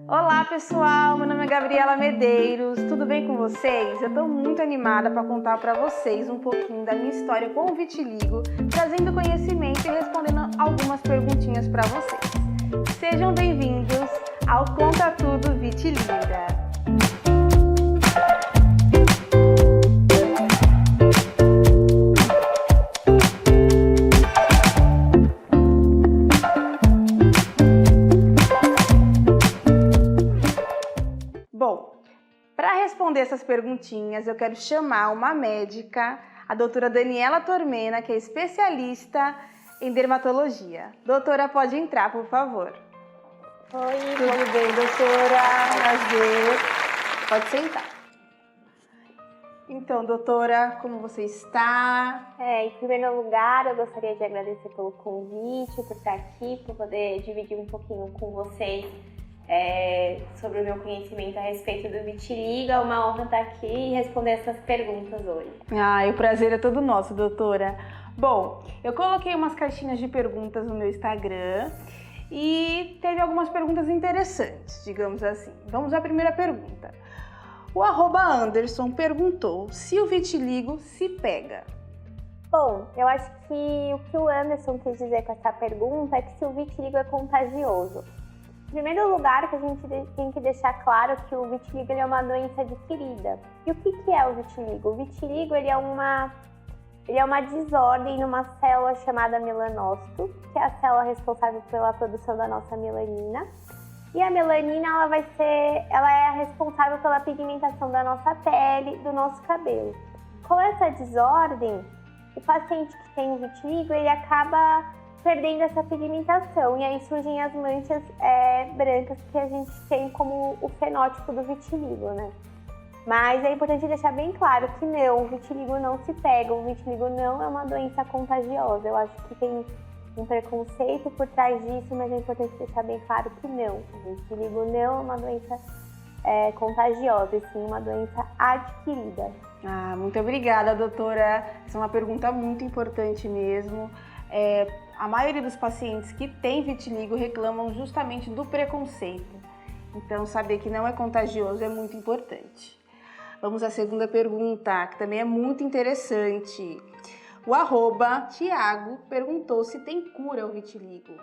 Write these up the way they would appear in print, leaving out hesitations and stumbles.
Olá pessoal, meu nome é Gabriela Medeiros, tudo bem com vocês? Eu estou muito animada para contar para vocês um pouquinho da minha história com o vitiligo, trazendo conhecimento e respondendo algumas perguntinhas para vocês. Sejam bem-vindos ao Conta Tudo Vitiliga! Bom, para responder essas perguntinhas, eu quero chamar uma médica, a doutora Daniela Tormena, que é especialista em dermatologia. Doutora, pode entrar, por favor. Oi, Tudo bem, doutora? Prazer. Pode sentar. Então, doutora, como você está? Em primeiro lugar, eu gostaria de agradecer pelo convite, por estar aqui, por poder dividir um pouquinho com vocês sobre o meu conhecimento a respeito do vitiligo. É uma honra estar aqui e responder essas perguntas hoje. O prazer é todo nosso, doutora. Bom, eu coloquei umas caixinhas de perguntas no meu Instagram e teve algumas perguntas interessantes, digamos assim. Vamos à primeira pergunta. O @Anderson perguntou se o vitiligo se pega. Bom, eu acho que o Anderson quis dizer com essa pergunta é que se o vitiligo é contagioso. Em primeiro lugar, que a gente tem que deixar claro que o vitiligo é uma doença adquirida. E o que é o vitiligo? O vitiligo ele é uma desordem numa célula chamada melanócito, que é a célula responsável pela produção da nossa melanina. E a melanina ela é a responsável pela pigmentação da nossa pele, do nosso cabelo. Com essa desordem, o paciente que tem o vitiligo ele acaba perdendo essa pigmentação e aí surgem as manchas brancas que a gente tem como o fenótipo do vitiligo, né? Mas é importante deixar bem claro que não, o vitiligo não se pega, o vitiligo não é uma doença contagiosa. Eu acho que tem um preconceito por trás disso, mas é importante deixar bem claro que não. O vitiligo não é uma doença contagiosa, e sim uma doença adquirida. Muito obrigada, doutora. Essa é uma pergunta muito importante mesmo. A maioria dos pacientes que têm vitiligo reclamam justamente do preconceito. Então, saber que não é contagioso é muito importante. Vamos à segunda pergunta, que também é muito interessante. O @Tiago perguntou se tem cura o vitiligo.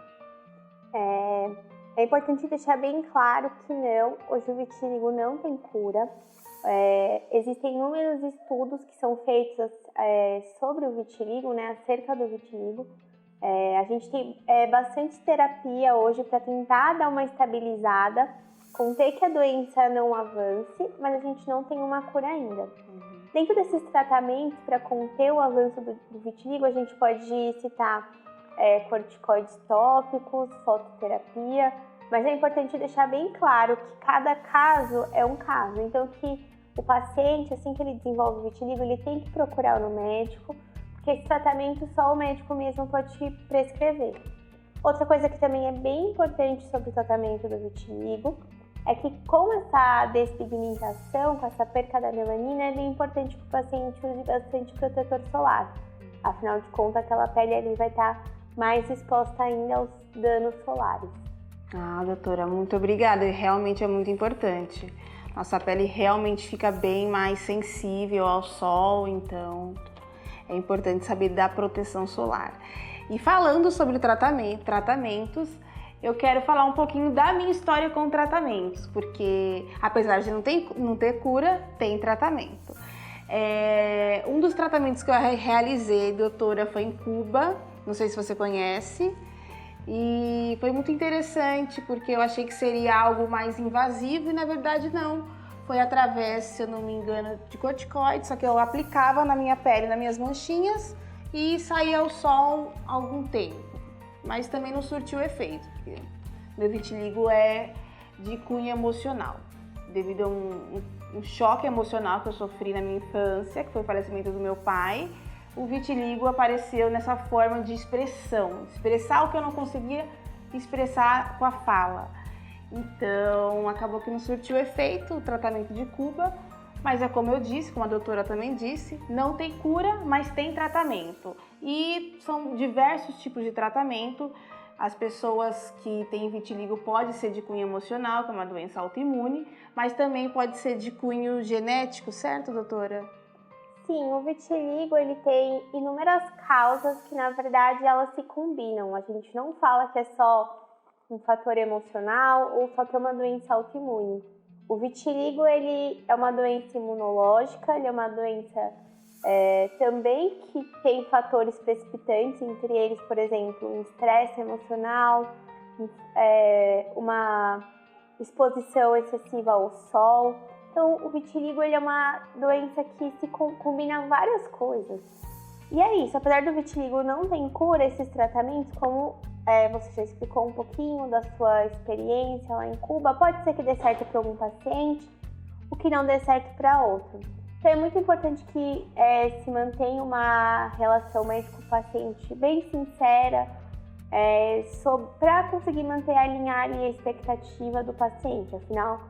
É importante deixar bem claro que não, hoje o vitiligo não tem cura. Existem inúmeros estudos que são feitos sobre o vitiligo, né, acerca do vitiligo. A gente tem bastante terapia hoje para tentar dar uma estabilizada, conter que a doença não avance, mas a gente não tem uma cura ainda. Dentro desses tratamentos para conter o avanço do vitiligo, a gente pode citar corticoides tópicos, fototerapia, mas é importante deixar bem claro que cada caso é um caso. Então, que o paciente, assim que ele desenvolve o vitiligo, ele tem que procurar no médico, porque esse tratamento só o médico mesmo pode te prescrever. Outra coisa que também é bem importante sobre o tratamento do vitiligo é que com essa despigmentação, com essa perca da melanina, é bem importante que o paciente use bastante protetor solar. Afinal de contas, aquela pele ali vai estar mais exposta ainda aos danos solares. Doutora, muito obrigada. Realmente é muito importante. Nossa pele realmente fica bem mais sensível ao sol, então é importante saber da proteção solar. E falando sobre tratamentos, eu quero falar um pouquinho da minha história com tratamentos, porque apesar de não ter cura, tem tratamento. Um dos tratamentos que eu realizei, doutora, foi em Cuba, não sei se você conhece, e foi muito interessante, porque eu achei que seria algo mais invasivo e na verdade não. Foi através, se eu não me engano, de corticoides, só que eu aplicava na minha pele, nas minhas manchinhas e saía ao sol algum tempo. Mas também não surtiu efeito, porque meu vitiligo é de cunho emocional, devido a um choque emocional que eu sofri na minha infância, que foi o falecimento do meu pai. O vitiligo apareceu nessa forma de expressar o que eu não conseguia expressar com a fala. Então, acabou que não surtiu efeito o tratamento de Cuba, mas é como eu disse, como a doutora também disse, não tem cura, mas tem tratamento. E são diversos tipos de tratamento, as pessoas que têm vitiligo pode ser de cunho emocional, que é uma doença autoimune, mas também pode ser de cunho genético, certo, doutora? Sim, o vitiligo ele tem inúmeras causas que, na verdade, elas se combinam. A gente não fala que é só um fator emocional ou só que é uma doença autoimune. O vitiligo ele é uma doença imunológica, ele é uma doença também que tem fatores precipitantes, entre eles, por exemplo, um estresse emocional, uma exposição excessiva ao sol. Então, o vitiligo ele é uma doença que se combina várias coisas. E é isso, apesar do vitiligo não ter cura, esses tratamentos, como você já explicou um pouquinho da sua experiência lá em Cuba, pode ser que dê certo para algum paciente, o que não dê certo para outro. Então, é muito importante que se mantenha uma relação médico-paciente bem sincera, para conseguir manter alinhar ali a expectativa do paciente. Afinal,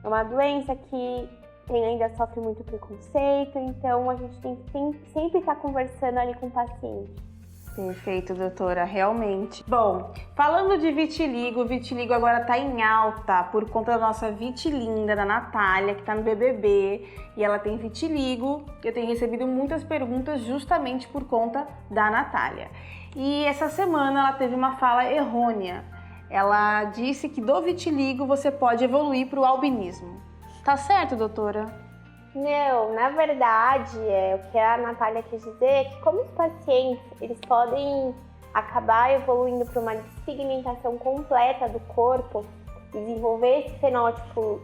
é uma doença que ainda sofre muito preconceito, então a gente tem que sempre estar conversando ali com o paciente. Perfeito, doutora, realmente. Bom, falando de vitiligo, o vitiligo agora está em alta por conta da nossa vitilinda, da Natália, que está no BBB, e ela tem vitiligo. Eu tenho recebido muitas perguntas justamente por conta da Natália. E essa semana ela teve uma fala errônea. Ela disse que do vitiligo você pode evoluir para o albinismo. Tá certo, doutora? Não, na verdade, o que a Natália quis dizer é que como os pacientes eles podem acabar evoluindo para uma despigmentação completa do corpo, desenvolver esse fenótipo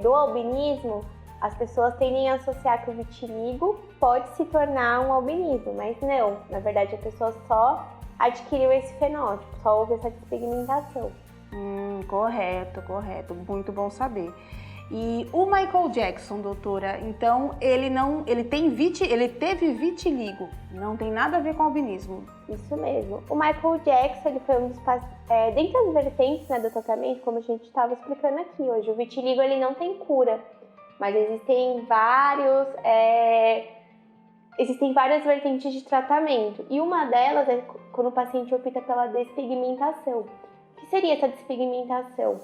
do albinismo, as pessoas tendem a associar que o vitiligo pode se tornar um albinismo, mas não, na verdade a pessoa só adquiriu esse fenótipo, só houve essa despigmentação. Correto, muito bom saber. E o Michael Jackson, doutora, então ele teve vitiligo, não tem nada a ver com albinismo. Isso mesmo. O Michael Jackson ele foi um dos dentre as vertentes, né, do tratamento, como a gente estava explicando aqui hoje, o vitiligo ele não tem cura, mas existem várias vertentes de tratamento. E uma delas é quando o paciente opta pela despigmentação. O que seria essa despigmentação?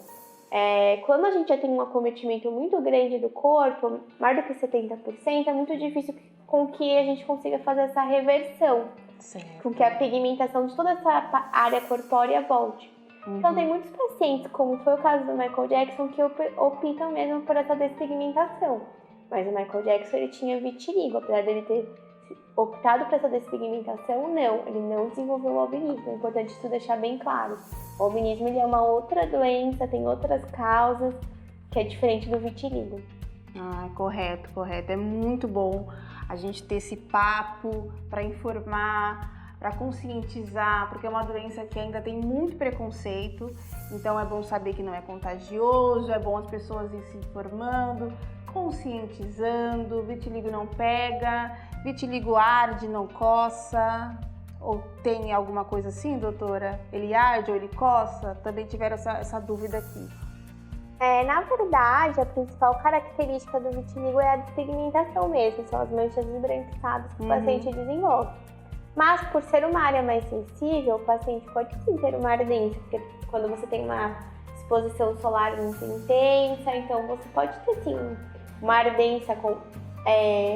Quando a gente já tem um acometimento muito grande do corpo, mais do que 70%, é muito difícil com que a gente consiga fazer essa reversão, certo, com que a pigmentação de toda essa área corpórea volte. Então tem muitos pacientes, como foi o caso do Michael Jackson, que optam mesmo por essa despigmentação. Mas o Michael Jackson ele tinha vitiligo, apesar dele ter optado por essa despigmentação, ele não desenvolveu o albinismo. É importante isso deixar bem claro. O albinismo ele é uma outra doença, tem outras causas, que é diferente do vitiligo. Correto. É muito bom a gente ter esse papo para informar, para conscientizar, porque é uma doença que ainda tem muito preconceito. Então é bom saber que não é contagioso, é bom as pessoas irem se informando, conscientizando. Vitiligo não pega, vitiligo arde, não coça. Ou tem alguma coisa assim, doutora? Ele arde ou ele coça? Também tiveram essa dúvida aqui. Na verdade, a principal característica do vitiligo é a despigmentação mesmo, são as manchas esbranquiçadas que o paciente desenvolve. Mas, por ser uma área mais sensível, o paciente pode sim ter uma ardência, porque quando você tem uma exposição solar muito intensa, então você pode ter sim uma ardência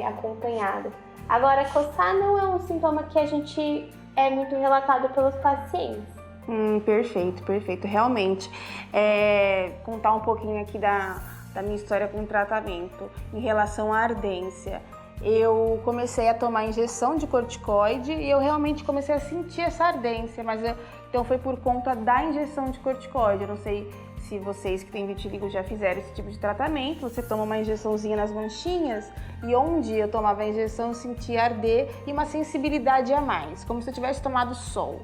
acompanhada. Agora, coçar não é um sintoma que a gente é muito relatado pelos pacientes. Perfeito. Realmente, contar um pouquinho aqui da minha história com o tratamento em relação à ardência. Eu comecei a tomar injeção de corticoide e eu realmente comecei a sentir essa ardência, então foi por conta da injeção de corticoide. Eu não sei se vocês que têm vitiligo já fizeram esse tipo de tratamento. Você toma uma injeçãozinha nas manchinhas e onde eu tomava a injeção eu sentia arder e uma sensibilidade a mais, como se eu tivesse tomado sol.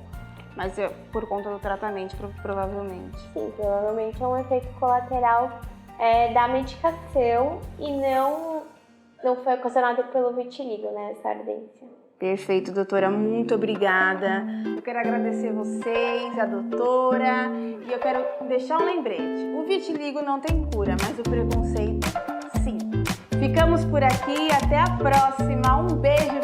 Mas por conta do tratamento, provavelmente. Sim, provavelmente é um efeito colateral da medicação e não foi ocasionado pelo vitiligo, né, essa ardência. Perfeito, doutora, muito obrigada. Eu quero agradecer vocês, a doutora, e eu quero deixar um lembrete. O vitiligo não tem cura, mas o preconceito, sim. Ficamos por aqui, até a próxima. Um beijo.